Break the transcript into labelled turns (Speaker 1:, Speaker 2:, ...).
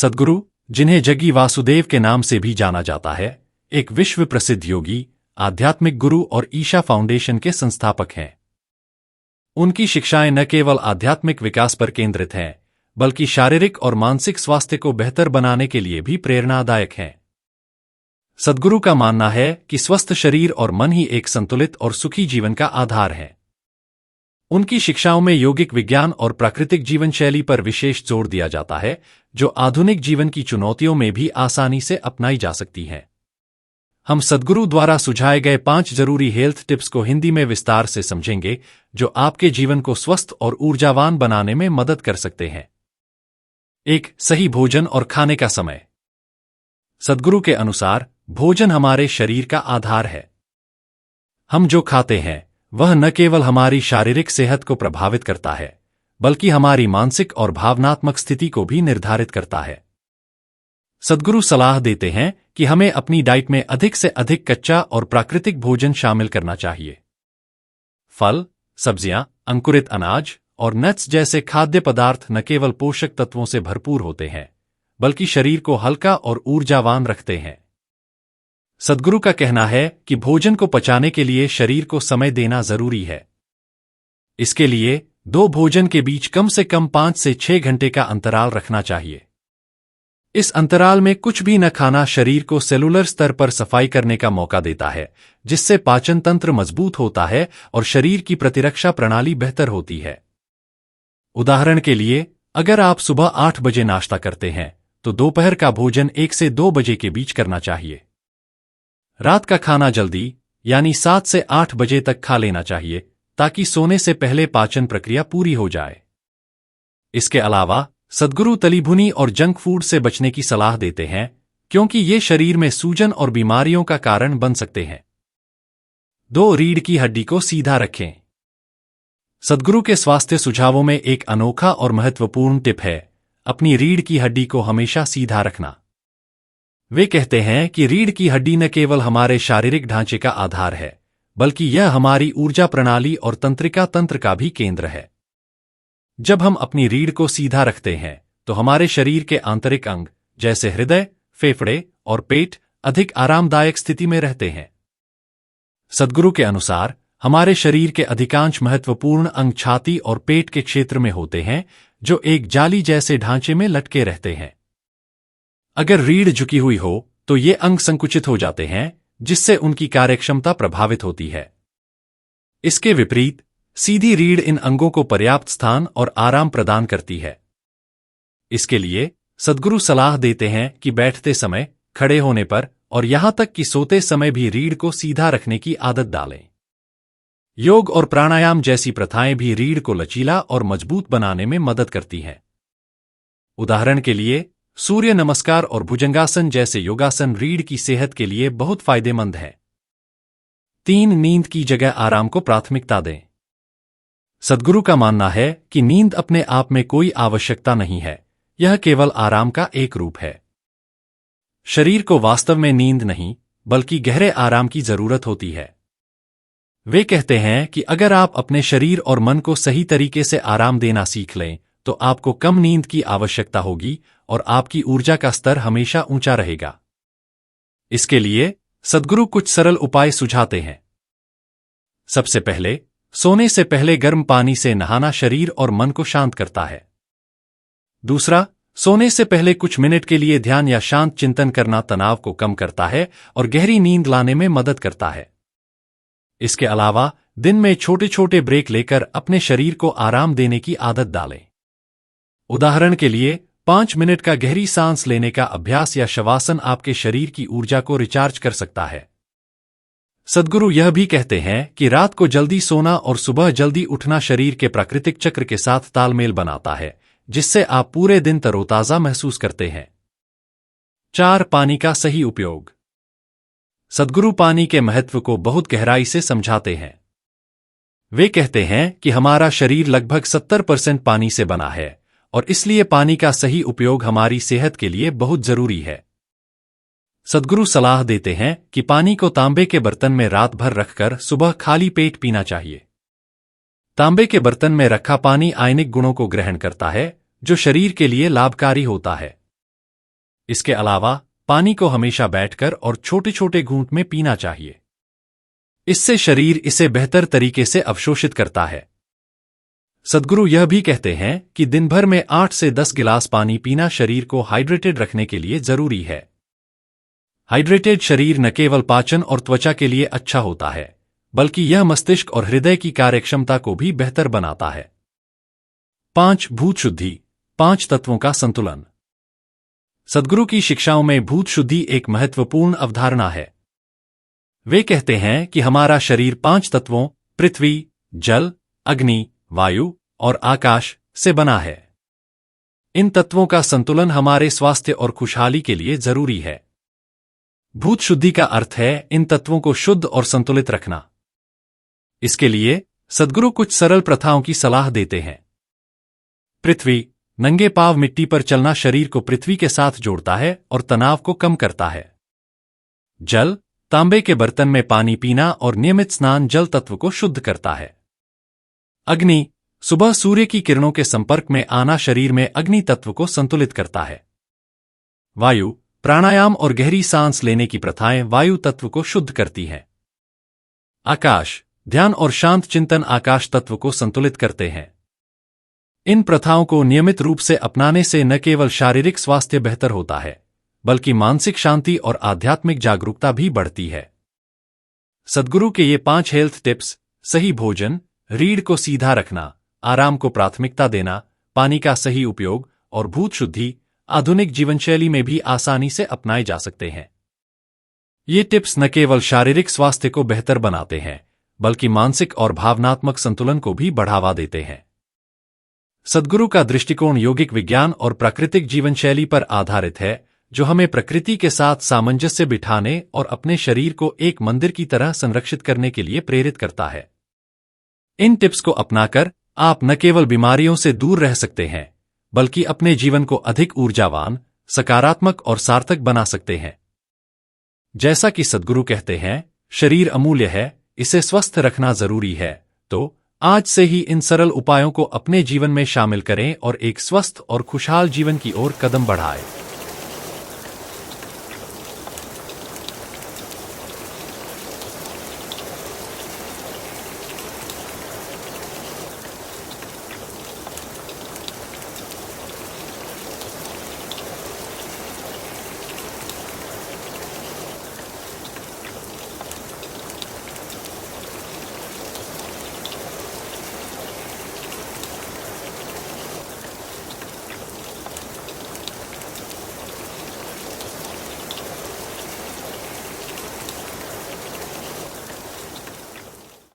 Speaker 1: सद्गुरु, जिन्हें जग्गी वासुदेव के नाम से भी जाना जाता है, एक विश्व प्रसिद्ध योगी, आध्यात्मिक गुरु और ईशा फाउंडेशन के संस्थापक हैं। उनकी शिक्षाएं न केवल आध्यात्मिक विकास पर केंद्रित हैं, बल्कि शारीरिक और मानसिक स्वास्थ्य को बेहतर बनाने के लिए भी प्रेरणादायक हैं। सद्गुरु का मानना है कि स्वस्थ शरीर और मन ही एक संतुलित और सुखी जीवन का आधार है। उनकी शिक्षाओं में योगिक विज्ञान और प्राकृतिक जीवन शैली पर विशेष जोर दिया जाता है, जो आधुनिक जीवन की चुनौतियों में भी आसानी से अपनाई जा सकती हैं। हम सद्गुरु द्वारा सुझाए गए 5 जरूरी हेल्थ टिप्स को हिंदी में विस्तार से समझेंगे, जो आपके जीवन को स्वस्थ और ऊर्जावान बनाने में मदद कर सकते हैं। 1. सही भोजन और खाने का समय। सद्गुरु के अनुसार भोजन हमारे शरीर का आधार है। हम जो खाते हैं वह न केवल हमारी शारीरिक सेहत को प्रभावित करता है, बल्कि हमारी मानसिक और भावनात्मक स्थिति को भी निर्धारित करता है। सद्गुरु सलाह देते हैं कि हमें अपनी डाइट में अधिक से अधिक कच्चा और प्राकृतिक भोजन शामिल करना चाहिए। फल, सब्जियां, अंकुरित अनाज और नट्स जैसे खाद्य पदार्थ न केवल पोषक तत्वों से भरपूर होते हैं, बल्कि शरीर को हल्का और ऊर्जावान रखते हैं। सद्गुरु का कहना है कि भोजन को पचाने के लिए शरीर को समय देना जरूरी है। इसके लिए 2 भोजन के बीच कम से कम 5 से 6 घंटे का अंतराल रखना चाहिए। इस अंतराल में कुछ भी न खाना शरीर को सेलुलर स्तर पर सफाई करने का मौका देता है, जिससे पाचन तंत्र मजबूत होता है और शरीर की प्रतिरक्षा प्रणाली बेहतर होती है। उदाहरण के लिए, अगर आप सुबह 8 बजे नाश्ता करते हैं, तो दोपहर का भोजन 1 से 2 बजे के बीच करना चाहिए। रात का खाना जल्दी, यानी 7 से 8 बजे तक खा लेना चाहिए, ताकि सोने से पहले पाचन प्रक्रिया पूरी हो जाए। इसके अलावा सद्गुरु तली भुनी और जंक फूड से बचने की सलाह देते हैं, क्योंकि ये शरीर में सूजन और बीमारियों का कारण बन सकते हैं। 2. रीढ़ की हड्डी को सीधा रखें। सद्गुरु के स्वास्थ्य सुझावों में एक अनोखा और महत्वपूर्ण टिप है, अपनी रीढ़ की हड्डी को हमेशा सीधा रखना। वे कहते हैं कि रीढ़ की हड्डी न केवल हमारे शारीरिक ढांचे का आधार है, बल्कि यह हमारी ऊर्जा प्रणाली और तंत्रिका तंत्र का भी केंद्र है। जब हम अपनी रीढ़ को सीधा रखते हैं, तो हमारे शरीर के आंतरिक अंग, जैसे हृदय, फेफड़े और पेट, अधिक आरामदायक स्थिति में रहते हैं। सद्गुरु के अनुसार हमारे शरीर के अधिकांश महत्वपूर्ण अंग छाती और पेट के क्षेत्र में होते हैं, जो एक जाली जैसे ढांचे में लटके रहते हैं। अगर रीढ़ झुकी हुई हो तो ये अंग संकुचित हो जाते हैं, जिससे उनकी कार्यक्षमता प्रभावित होती है। इसके विपरीत सीधी रीढ़ इन अंगों को पर्याप्त स्थान और आराम प्रदान करती है। इसके लिए सद्गुरु सलाह देते हैं कि बैठते समय, खड़े होने पर और यहां तक कि सोते समय भी रीढ़ को सीधा रखने की आदत डालें। योग और प्राणायाम जैसी प्रथाएं भी रीढ़ को लचीला और मजबूत बनाने में मदद करती हैं। उदाहरण के लिए, सूर्य नमस्कार और भुजंगासन जैसे योगासन रीढ़ की सेहत के लिए बहुत फायदेमंद है। 3. नींद की जगह आराम को प्राथमिकता दें। सद्गुरु का मानना है कि नींद अपने आप में कोई आवश्यकता नहीं है, यह केवल आराम का एक रूप है। शरीर को वास्तव में नींद नहीं, बल्कि गहरे आराम की जरूरत होती है। वे कहते हैं कि अगर आप अपने शरीर और मन को सही तरीके से आराम देना सीख लें, तो आपको कम नींद की आवश्यकता होगी और आपकी ऊर्जा का स्तर हमेशा ऊंचा रहेगा। इसके लिए सद्गुरु कुछ सरल उपाय सुझाते हैं। सबसे पहले, सोने से पहले गर्म पानी से नहाना शरीर और मन को शांत करता है। दूसरा, सोने से पहले कुछ मिनट के लिए ध्यान या शांत चिंतन करना तनाव को कम करता है और गहरी नींद लाने में मदद करता है। इसके अलावा दिन में छोटे छोटे ब्रेक लेकर अपने शरीर को आराम देने की आदत डालें। उदाहरण के लिए, 5 मिनट का गहरी सांस लेने का अभ्यास या शवासन आपके शरीर की ऊर्जा को रिचार्ज कर सकता है। सद्गुरु यह भी कहते हैं कि रात को जल्दी सोना और सुबह जल्दी उठना शरीर के प्राकृतिक चक्र के साथ तालमेल बनाता है, जिससे आप पूरे दिन तरोताजा महसूस करते हैं। 4. पानी का सही उपयोग। सद्गुरु पानी के महत्व को बहुत गहराई से समझाते हैं। वे कहते हैं कि हमारा शरीर लगभग 70% पानी से बना है, और इसलिए पानी का सही उपयोग हमारी सेहत के लिए बहुत जरूरी है। सद्गुरु सलाह देते हैं कि पानी को तांबे के बर्तन में रात भर रखकर सुबह खाली पेट पीना चाहिए। तांबे के बर्तन में रखा पानी आयनिक गुणों को ग्रहण करता है, जो शरीर के लिए लाभकारी होता है। इसके अलावा पानी को हमेशा बैठकर और छोटे छोटे घूंट में पीना चाहिए। इससे शरीर इसे बेहतर तरीके से अवशोषित करता है। सद्गुरु यह भी कहते हैं कि दिन भर में 8 से 10 गिलास पानी पीना शरीर को हाइड्रेटेड रखने के लिए जरूरी है। हाइड्रेटेड शरीर न केवल पाचन और त्वचा के लिए अच्छा होता है, बल्कि यह मस्तिष्क और हृदय की कार्यक्षमता को भी बेहतर बनाता है। 5. भूत शुद्धि, 5 तत्वों का संतुलन। सद्गुरु की शिक्षाओं में भूत शुद्धि एक महत्वपूर्ण अवधारणा है। वे कहते हैं कि हमारा शरीर 5 तत्वों पृथ्वी, जल, अग्नि, वायु और आकाश से बना है। इन तत्वों का संतुलन हमारे स्वास्थ्य और खुशहाली के लिए जरूरी है। भूत शुद्धि का अर्थ है इन तत्वों को शुद्ध और संतुलित रखना। इसके लिए सद्गुरु कुछ सरल प्रथाओं की सलाह देते हैं। पृथ्वी, नंगे पांव मिट्टी पर चलना शरीर को पृथ्वी के साथ जोड़ता है और तनाव को कम करता है। जल, तांबे के बर्तन में पानी पीना और नियमित स्नान जल तत्व को शुद्ध करता है। अग्नि, सुबह सूर्य की किरणों के संपर्क में आना शरीर में अग्नि तत्व को संतुलित करता है। वायु, प्राणायाम और गहरी सांस लेने की प्रथाएं वायु तत्व को शुद्ध करती हैं। आकाश, ध्यान और शांत चिंतन आकाश तत्व को संतुलित करते हैं। इन प्रथाओं को नियमित रूप से अपनाने से न केवल शारीरिक स्वास्थ्य बेहतर होता है, बल्कि मानसिक शांति और आध्यात्मिक जागरूकता भी बढ़ती है। सद्गुरु के ये 5 हेल्थ टिप्स, सही भोजन, रीढ़ को सीधा रखना, आराम को प्राथमिकता देना, पानी का सही उपयोग और भूत शुद्धि, आधुनिक जीवनशैली में भी आसानी से अपनाए जा सकते हैं। ये टिप्स न केवल शारीरिक स्वास्थ्य को बेहतर बनाते हैं, बल्कि मानसिक और भावनात्मक संतुलन को भी बढ़ावा देते हैं। सद्गुरु का दृष्टिकोण यौगिक विज्ञान और प्राकृतिक जीवनशैली पर आधारित है, जो हमें प्रकृति के साथ सामंजस्य बिठाने और अपने शरीर को एक मंदिर की तरह संरक्षित करने के लिए प्रेरित करता है। इन टिप्स को अपनाकर आप न केवल बीमारियों से दूर रह सकते हैं, बल्कि अपने जीवन को अधिक ऊर्जावान, सकारात्मक और सार्थक बना सकते हैं। जैसा कि सद्गुरु कहते हैं, शरीर अमूल्य है, इसे स्वस्थ रखना जरूरी है। तो आज से ही इन सरल उपायों को अपने जीवन में शामिल करें और एक स्वस्थ और खुशहाल जीवन की ओर कदम बढ़ाएं।